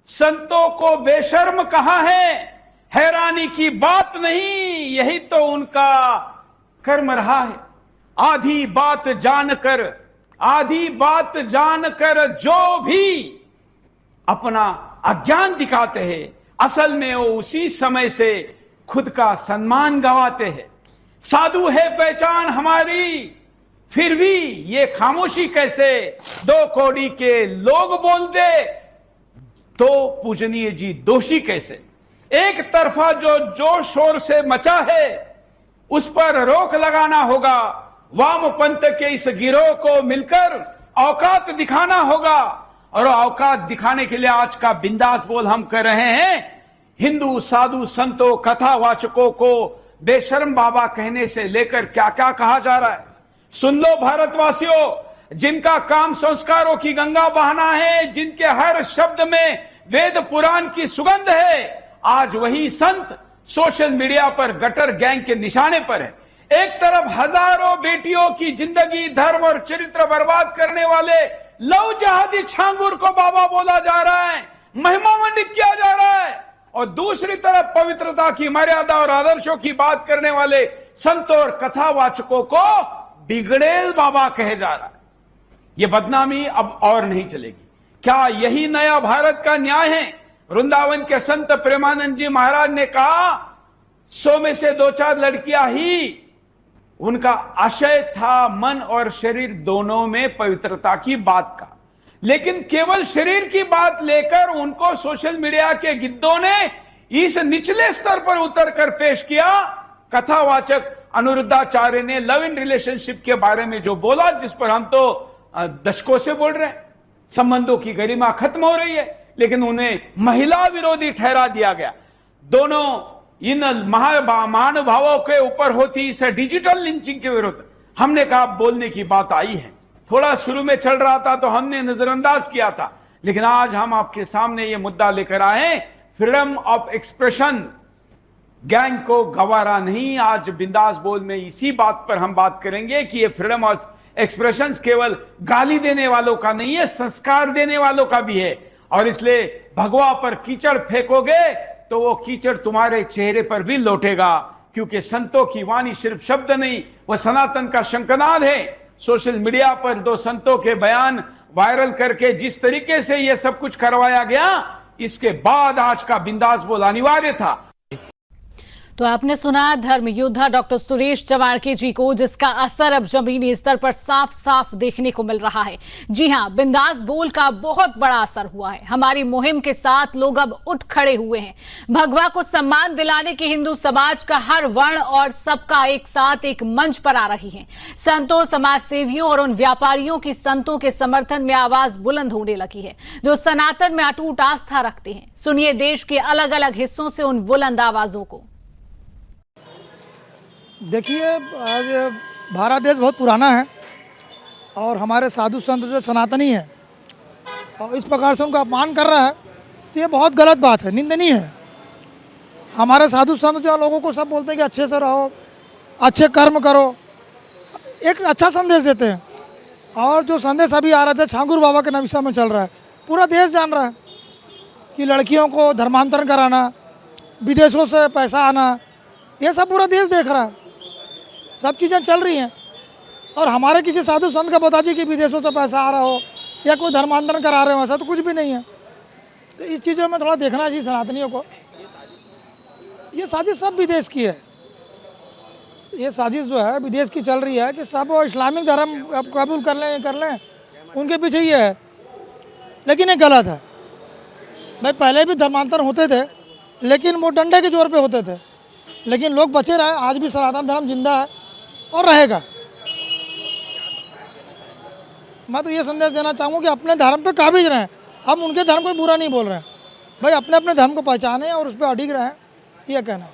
संतों को बेशर्म कहा है, हैरानी की बात नहीं, यही तो उनका कर्म रहा है। आधी बात जानकर जो भी अपना अज्ञान दिखाते हैं, असल में वो उसी समय से खुद का सम्मान गंवाते हैं। साधु है पहचान हमारी, फिर भी ये खामोशी कैसे, 2 कौड़ी के लोग बोल दे तो पूजनीय जी दोषी कैसे। एक तरफा जो जोर शोर से मचा है उस पर रोक लगाना होगा। वामपंथ के इस गिरोह को मिलकर औकात दिखाना होगा, और औकात दिखाने के लिए आज का बिंदास बोल हम कर रहे हैं। हिंदू साधु संतों कथावाचकों को बेशर्म बाबा कहने से लेकर क्या क्या कहा जा रहा है सुन लो भारतवासियों। जिनका काम संस्कारों की गंगा बहाना है, जिनके हर शब्द में वेद पुराण की सुगंध है, आज वही संत सोशल मीडिया पर गटर गैंग के निशाने पर है। एक तरफ हजारों बेटियों की जिंदगी, धर्म और चरित्र बर्बाद करने वाले लव जहादी छांगुर को बाबा बोला जा रहा है, महिमा मंडित किया जा रहा है, और दूसरी तरफ पवित्रता की मर्यादा और आदर्शों की बात करने वाले संतों और कथावाचकों को बिगड़ेल बाबा कहे जा रहा है। यह बदनामी अब और नहीं चलेगी। क्या यही नया भारत का न्याय है? वृंदावन के संत प्रेमानंद जी महाराज ने कहा, 100 में से 2-4 लड़कियां ही उनका आशय था, मन और शरीर दोनों में पवित्रता की बात का, लेकिन केवल शरीर की बात लेकर उनको सोशल मीडिया के गिद्धों ने इस निचले स्तर पर उतरकर पेश किया। कथावाचक अनुरुद्धाचार्य ने लव इन रिलेशनशिप के बारे में जो बोला, जिस पर हम तो दशकों से बोल रहे हैं, संबंधों की गरिमा खत्म हो रही है, लेकिन उन्हें महिला विरोधी ठहरा दिया गया। दोनों इन महानुभावों के ऊपर होती इस डिजिटल लिंचिंग के विरुद्ध हमने कहा बोलने की बात आई है। थोड़ा शुरू में चल रहा था तो हमने नजरअंदाज किया था, लेकिन आज हम आपके सामने ये मुद्दा लेकर आए, फ्रीडम ऑफ एक्सप्रेशन गैंग को गवारा नहीं। आज बिंदास बोल में इसी बात पर हम बात करेंगे कि ये फ्रीडम ऑफ एक्सप्रेशन केवल गाली देने वालों का नहीं है, संस्कार देने वालों का भी है। और इसलिए भगवा पर कीचड़ फेंकोगे तो वो कीचड़ तुम्हारे चेहरे पर भी लौटेगा, क्योंकि संतों की वाणी सिर्फ शब्द नहीं, वह सनातन का शंखनाद है। सोशल मीडिया पर 2 संतों के बयान वायरल करके जिस तरीके से यह सब कुछ करवाया गया, इसके बाद आज का बिंदास बोल अनिवार्य था। तो आपने सुना धर्म योद्धा डॉक्टर सुरेश चवाणके जी को, जिसका असर अब जमीनी स्तर पर साफ साफ देखने को मिल रहा है। जी हां, बिंदास बोल का बहुत बड़ा असर हुआ है। हमारी मुहिम के साथ लोग अब उठ खड़े हुए हैं। भगवा को सम्मान दिलाने के हिंदू समाज का हर वर्ण और सबका एक साथ एक मंच पर आ रही है। संतों, समाज सेवियों और उन व्यापारियों की संतों के समर्थन में आवाज बुलंद होने लगी है, जो सनातन में अटूट आस्था रखते हैं। सुनिए देश के अलग अलग हिस्सों से उन बुलंद आवाजों को। देखिए, आज भारत देश बहुत पुराना है और हमारे साधु संत जो सनातनी हैं और इस प्रकार से उनका अपमान कर रहा है, तो ये बहुत गलत बात है, निंदनीय है। हमारे साधु संत जो लोगों को सब बोलते हैं कि अच्छे से रहो, अच्छे कर्म करो, एक अच्छा संदेश देते हैं। और जो संदेश अभी आ रहा था छांगुर बाबा के नविशा में चल रहा है, पूरा देश जान रहा है कि लड़कियों को धर्मांतरण कराना, विदेशों से पैसा आना, ये सब पूरा देश देख रहा है। सब चीज़ें चल रही हैं और हमारे किसी साधु संत का बता दीजिए कि विदेशों से पैसा आ रहा हो या कोई धर्मांतरण करा रहे हो, ऐसा तो कुछ भी नहीं है। तो इस चीज़ों में थोड़ा देखना चाहिए सनातनियों को। ये साजिश सब विदेश की है, ये साजिश जो है विदेश की चल रही है कि सब इस्लामिक धर्म अब कबूल कर लें, उनके पीछे ये है। लेकिन ये गलत है भाई। पहले भी धर्मांतरण होते थे, लेकिन वो डंडे के जोर पे होते थे, लेकिन लोग बचे रहे। आज भी सनातन धर्म जिंदा है और रहेगा। मैं तो ये संदेश देना चाहूँगा कि अपने धर्म पे काबिज रहें। हम उनके धर्म को बुरा नहीं बोल रहे हैं भाई, अपने अपने धर्म को पहचानें और उस पर अडिग रहें, ये कहना है।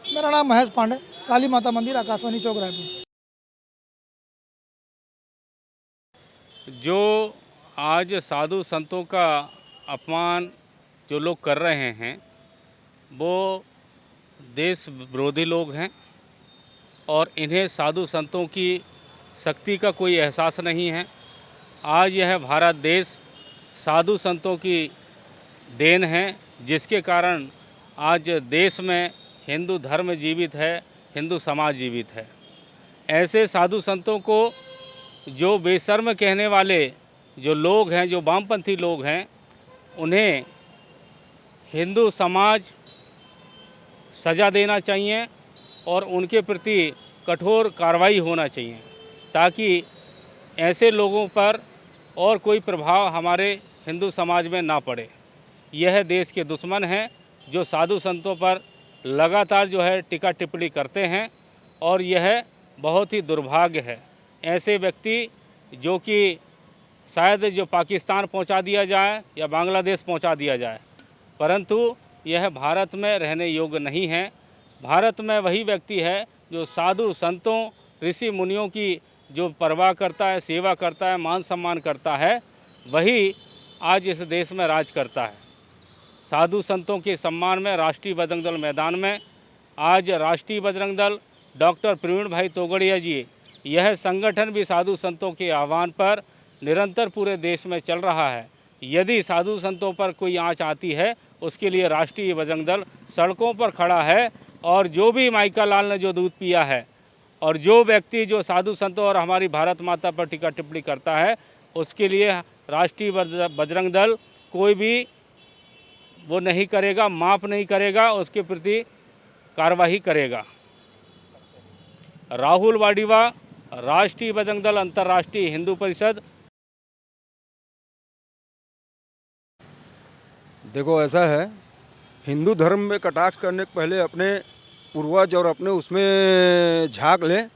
मेरा नाम महेश पांडे, काली माता मंदिर, आकाशवाणी चौक, रायपुर। जो आज साधु संतों का अपमान जो लोग कर रहे हैं, वो देश विरोधी लोग हैं और इन्हें साधु संतों की शक्ति का कोई एहसास नहीं है। आज यह भारत देश साधु संतों की देन है, जिसके कारण आज देश में हिंदू धर्म जीवित है, हिंदू समाज जीवित है। ऐसे साधु संतों को जो बेशर्म कहने वाले जो लोग हैं, जो वामपंथी लोग हैं, उन्हें हिंदू समाज सज़ा देना चाहिए और उनके प्रति कठोर कार्रवाई होना चाहिए, ताकि ऐसे लोगों पर और कोई प्रभाव हमारे हिंदू समाज में ना पड़े। यह देश के दुश्मन हैं जो साधु संतों पर लगातार जो है टीका टिप्पणी करते हैं, और यह बहुत ही दुर्भाग्य है। ऐसे व्यक्ति जो कि शायद जो पाकिस्तान पहुंचा दिया जाए या बांग्लादेश पहुंचा दिया जाए, परंतु यह भारत में रहने योग्य नहीं है। भारत में वही व्यक्ति है जो साधु संतों, ऋषि मुनियों की जो परवाह करता है, सेवा करता है, मान सम्मान करता है, वही आज इस देश में राज करता है। साधु संतों के सम्मान में राष्ट्रीय बजरंग दल मैदान में आज राष्ट्रीय बजरंग दल डॉक्टर प्रवीण भाई तोगड़िया जी, यह संगठन भी साधु संतों के आह्वान पर निरंतर पूरे देश में चल रहा है। यदि साधु संतों पर कोई आंच आती है, उसके लिए राष्ट्रीय बजरंग दल सड़कों पर खड़ा है, और जो भी माइका लाल ने जो दूध पिया है और जो व्यक्ति जो साधु संतों और हमारी भारत माता पर टीका टिप्पणी करता है, उसके लिए राष्ट्रीय बजरंग दल कोई भी वो नहीं करेगा, माफ़ नहीं करेगा, उसके प्रति कार्रवाई करेगा। राहुल वाडिवा, राष्ट्रीय बजरंग दल, अंतर्राष्ट्रीय हिंदू परिषद। देखो, ऐसा है, हिंदू धर्म में कटाक्ष करने के पहले अपने पूर्वज और अपने उसमें झांक लें।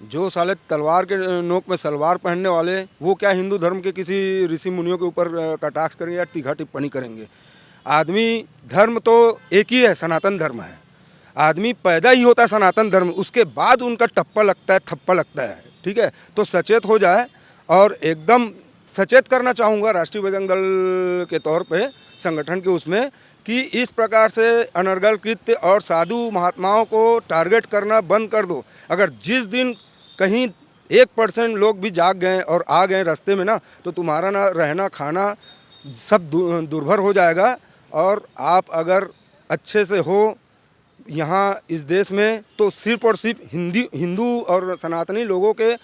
जो साले तलवार के नोक में सलवार पहनने वाले, वो क्या हिंदू धर्म के किसी ऋषि मुनियों के ऊपर कटाक्ष करेंगे या तीखा टिप्पणी करेंगे? आदमी धर्म तो एक ही है, सनातन धर्म है। आदमी पैदा ही होता है सनातन धर्म, उसके बाद उनका टप्पा लगता है, थप्पा लगता है। ठीक है, तो सचेत हो जाए, और एकदम सचेत करना चाहूँगा राष्ट्रीय बजरंग दल के तौर पे, संगठन के उसमें, कि इस प्रकार से अनर्गल कृत्य और साधु महात्माओं को टारगेट करना बंद कर दो। अगर जिस दिन कहीं 1% लोग भी जाग गए और आ गए रास्ते में ना, तो तुम्हारा ना रहना खाना सब दुर्भर हो जाएगा। और आप अगर अच्छे से हो यहाँ इस देश में, तो सिर्फ और सिर्फ हिंदू और सनातनी लोगों के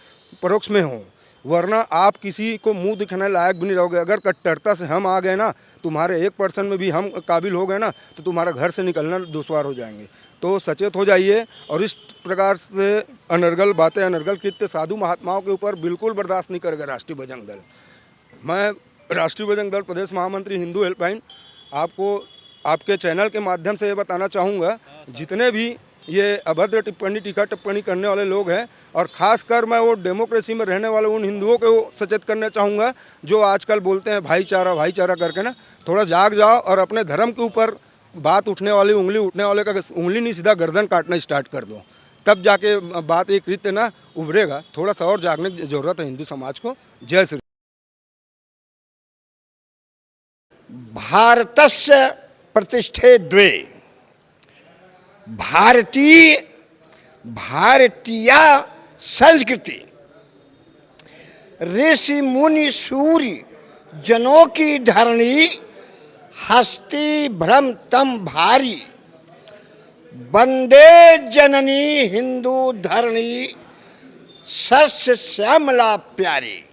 परोक्ष में हो, वरना आप किसी को मुंह दिखाने लायक भी नहीं रहोगे। अगर कट्टरता से हम आ गए ना, तुम्हारे 1% में भी हम काबिल हो गए ना, तो तुम्हारा घर से निकलना दुश्वार हो जाएंगे। तो सचेत हो जाइए, और इस प्रकार से अनर्गल बातें, अनर्गल कृत्य साधु महात्माओं के ऊपर बिल्कुल बर्दाश्त नहीं करेगा राष्ट्रीय बजरंग दल। मैं राष्ट्रीय बजरंग दल प्रदेश महामंत्री हिंदू हेल्पलाइन आपको आपके चैनल के माध्यम से ये बताना चाहूँगा, जितने भी ये अभद्र टिप्पणी, टीका टिप्पणी करने वाले लोग हैं, और ख़ासकर मैं वो डेमोक्रेसी में रहने वाले उन हिंदुओं को सचेत करना चाहूँगा जो आजकल बोलते हैं भाईचारा भाईचारा करके ना, थोड़ा जाग जाओ और अपने धर्म के ऊपर बात उठने वाली, उंगली उठने वाले का उंगली नहीं, सीधा गर्दन काटना स्टार्ट कर दो, तब जाके बात एक रीत ना उभरेगा। थोड़ा सा और जागने की ज़रूरत है हिंदू समाज को। जय श्री। भारतस्य प्रतिष्ठे द्वे, भारतीय संस्कृति, ऋषि मुनि सूर्य जनों की धरणी, हस्ती भ्रम तम भारी, वंदे जननी हिंदू धरणी, सस्य श्यामला प्यारी।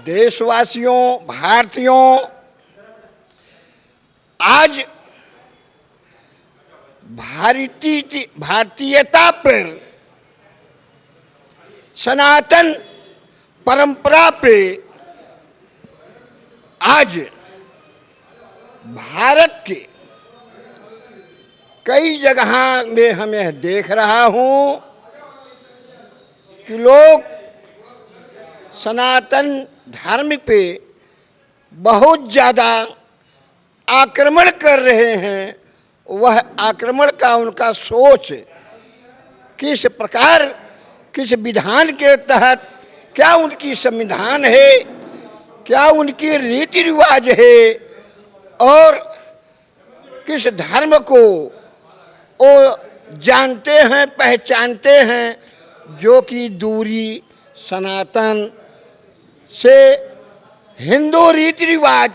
देशवासियों, भारतीयों, आज भारतीयता पर, सनातन परंपरा पे आज भारत के कई जगह में हमें देख रहा हूं कि लोग सनातन धर्म पे बहुत ज़्यादा आक्रमण कर रहे हैं। वह आक्रमण का उनका सोच किस प्रकार, किस विधान के तहत, क्या उनकी संविधान है, क्या उनकी रीति रिवाज है, और किस धर्म को वो जानते हैं, पहचानते हैं, जो कि दूरी सनातन से, हिंदू रीति रिवाज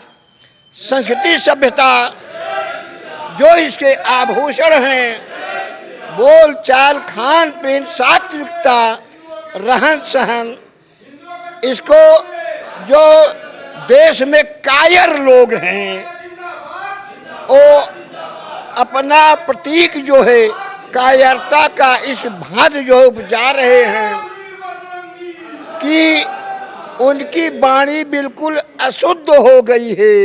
संस्कृति सभ्यता, जो इसके आभूषण हैं, बोल चाल, खान पीन, सात्विकता, रहन सहन, इसको जो देश में कायर लोग हैं वो अपना प्रतीक जो है कायरता का इस भांति जो उपजा रहे हैं कि उनकी वाणी बिल्कुल अशुद्ध हो गई है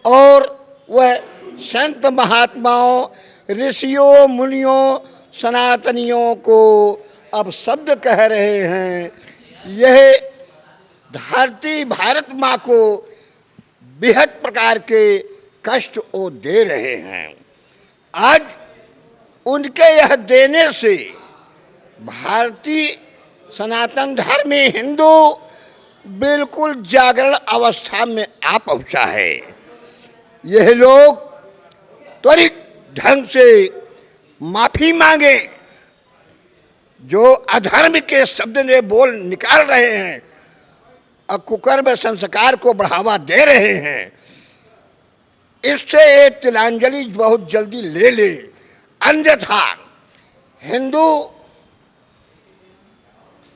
और वह संत महात्माओं, ऋषियों, मुनियों, सनातनियों को अब शब्द कह रहे हैं। यह धरती भारत माँ को बेहद प्रकार के कष्ट वो दे रहे हैं। आज उनके यह देने से भारतीय सनातन धर्मी हिंदू बिल्कुल जागरण अवस्था में आ पहुंचा है। यह लोग त्वरित ढंग से माफी मांगे, जो अधर्म के शब्द ने बोल निकाल रहे हैं और कुकर्म संस्कार को बढ़ावा दे रहे हैं, इससे एक तिलांजलि बहुत जल्दी ले ले, अन्यथा हिंदू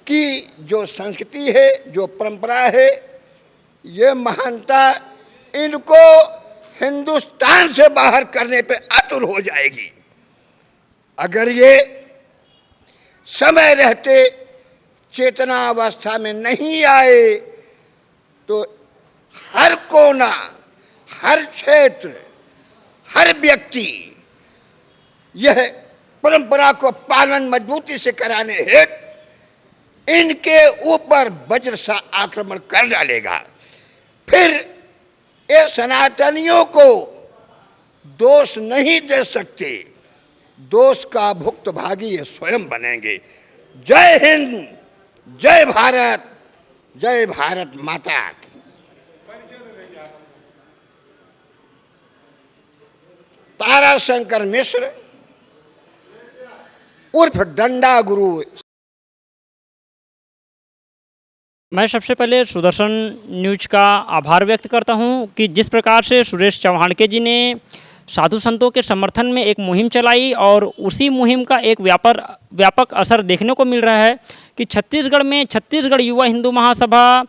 की जो संस्कृति है, जो परंपरा है, ये महानता इनको हिंदुस्तान से बाहर करने पे आतुर हो जाएगी। अगर ये समय रहते चेतना अवस्था में नहीं आए तो हर कोना, हर क्षेत्र, हर व्यक्ति यह परंपरा को पालन मजबूती से कराने हेतु इनके ऊपर वज्र सा आक्रमण कर डालेगा। फिर ये सनातनियों को दोष नहीं दे सकते, दोष का भुक्तभागी ये स्वयं बनेंगे। जय हिंद, जय भारत, जय भारत माता की। ताराशंकर मिश्र उर्फ डंडा गुरु। मैं सबसे पहले सुदर्शन न्यूज का आभार व्यक्त करता हूं कि जिस प्रकार से सुरेश चौहानके जी ने साधु संतों के समर्थन में एक मुहिम चलाई और उसी मुहिम का एक व्यापक असर देखने को मिल रहा है कि छत्तीसगढ़ में छत्तीसगढ़ युवा हिंदू महासभा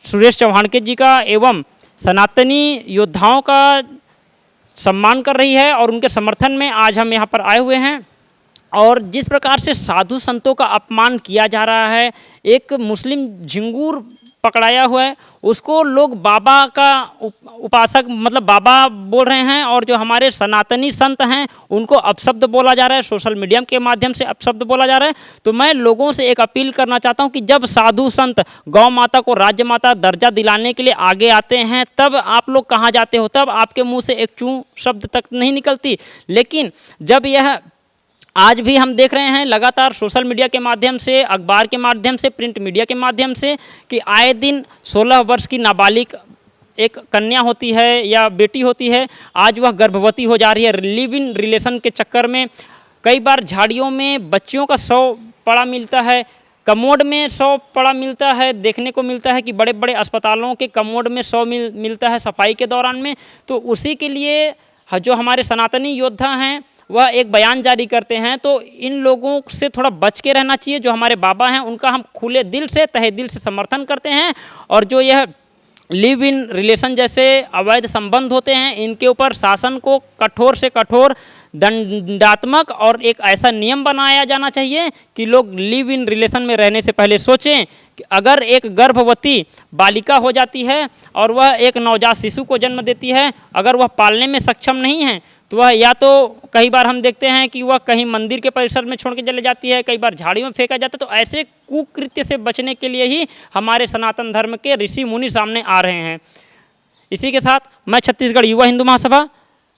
सुरेश चौहानके जी का एवं सनातनी योद्धाओं का सम्मान कर रही है और उनके समर्थन में आज हम यहाँ पर आए हुए हैं। और जिस प्रकार से साधु संतों का अपमान किया जा रहा है, एक मुस्लिम झिंगूर पकड़ाया हुआ है, उसको लोग बाबा का उपासक मतलब बाबा बोल रहे हैं और जो हमारे सनातनी संत हैं उनको अपशब्द बोला जा रहा है, सोशल मीडिया के माध्यम से अपशब्द बोला जा रहा है। तो मैं लोगों से एक अपील करना चाहता हूं कि जब साधु संत गौ माता को राज्य माता दर्जा दिलाने के लिए आगे आते हैं तब आप लोग कहाँ जाते हो, तब आपके मुँह से एक चूं शब्द तक नहीं निकलती। लेकिन जब यह आज भी हम देख रहे हैं लगातार सोशल मीडिया के माध्यम से, अखबार के माध्यम से, प्रिंट मीडिया के माध्यम से कि आए दिन 16 वर्ष की नाबालिग एक कन्या होती है या बेटी होती है, आज वह गर्भवती हो जा रही है। लिव इन रिलेशन के चक्कर में कई बार झाड़ियों में बच्चियों का शव पड़ा मिलता है, कमोड में शव पड़ा मिलता है, देखने को मिलता है कि बड़े बड़े अस्पतालों के कमोड में शव मिलता है सफाई के दौरान में। तो उसी के लिए जो हमारे सनातनी योद्धा हैं वह एक बयान जारी करते हैं। तो इन लोगों से थोड़ा बच के रहना चाहिए। जो हमारे बाबा हैं उनका हम खुले दिल से, तहे दिल से समर्थन करते हैं और जो यह लिव इन रिलेशन जैसे अवैध संबंध होते हैं इनके ऊपर शासन को कठोर से कठोर दंडात्मक और एक ऐसा नियम बनाया जाना चाहिए कि लोग लिव इन रिलेशन में रहने से पहले सोचें कि अगर एक गर्भवती बालिका हो जाती है और वह एक नवजात शिशु को जन्म देती है, अगर वह पालने में सक्षम नहीं है तो वह या तो कई बार हम देखते हैं कि वह कहीं मंदिर के परिसर में छोड़ के चले जाती है, कई बार झाड़ियों में फेंका जाता है। तो ऐसे कुकृत्य से बचने के लिए ही हमारे सनातन धर्म के ऋषि मुनि सामने आ रहे हैं। इसी के साथ मैं छत्तीसगढ़ युवा हिंदू महासभा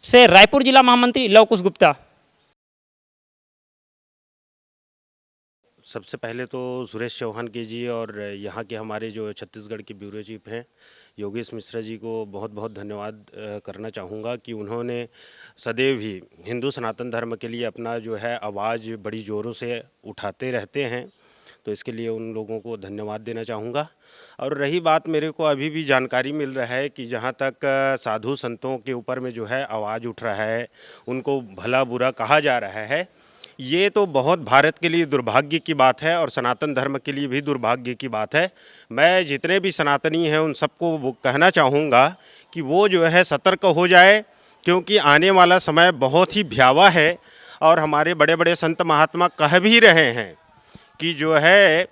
से रायपुर जिला महामंत्री लव कुश गुप्ता। सबसे पहले तो सुरेश चौहानके जी और यहाँ के हमारे जो छत्तीसगढ़ के ब्यूरो चीफ हैं योगेश मिश्रा जी को बहुत बहुत धन्यवाद करना चाहूँगा कि उन्होंने सदैव ही हिंदू सनातन धर्म के लिए अपना जो है आवाज़ बड़ी ज़ोरों से उठाते रहते हैं। तो इसके लिए उन लोगों को धन्यवाद देना चाहूँगा। और रही बात, मेरे को अभी भी जानकारी मिल रहा है कि जहाँ तक साधु संतों के ऊपर में जो है आवाज़ उठ रहा है, उनको भला बुरा कहा जा रहा है, ये तो बहुत भारत के लिए दुर्भाग्य की बात है और सनातन धर्म के लिए भी दुर्भाग्य की बात है। मैं जितने भी सनातनी हैं उन सबको वो कहना चाहूँगा कि वो जो है सतर्क हो जाए, क्योंकि आने वाला समय बहुत ही भयावह है। और हमारे बड़े बड़े संत महात्मा कह भी रहे हैं कि जो है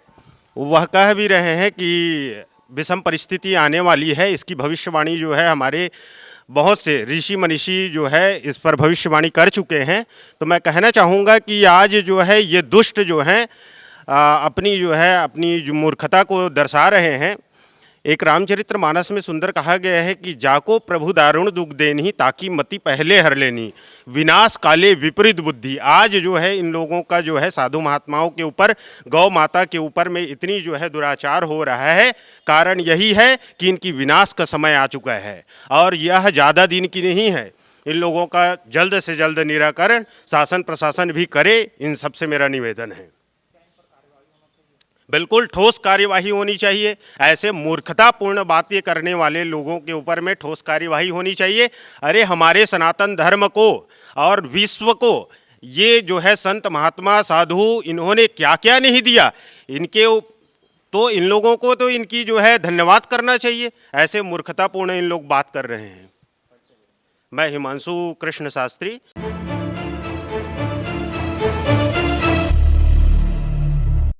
वह कह भी रहे हैं कि विषम परिस्थिति आने वाली है। इसकी भविष्यवाणी जो है हमारे बहुत से ऋषि मनीषी जो है इस पर भविष्यवाणी कर चुके हैं। तो मैं कहना चाहूँगा कि आज जो है ये दुष्ट जो हैं अपनी जो मूर्खता को दर्शा रहे हैं। एक रामचरित्र मानस में सुंदर कहा गया है कि जाको प्रभु दारुण दुख देनी ताकि मति पहले हर लेनी, विनाश काले विपरीत बुद्धि। आज जो है इन लोगों का जो है साधु महात्माओं के ऊपर, गौ माता के ऊपर में इतनी जो है दुराचार हो रहा है, कारण यही है कि इनकी विनाश का समय आ चुका है और यह ज़्यादा दिन की नहीं है। इन लोगों का जल्द से जल्द निराकरण शासन प्रशासन भी करे, इन सबसे मेरा निवेदन है। बिल्कुल ठोस कार्यवाही होनी चाहिए। ऐसे मूर्खतापूर्ण बातें करने वाले लोगों के ऊपर में ठोस कार्यवाही होनी चाहिए। अरे हमारे सनातन धर्म को और विश्व को ये जो है संत महात्मा साधु इन्होंने क्या क्या नहीं दिया, तो इन लोगों को तो इनकी जो है धन्यवाद करना चाहिए। ऐसे मूर्खतापूर्ण इन लोग बात कर रहे हैं। मैं हिमांशु कृष्ण शास्त्री।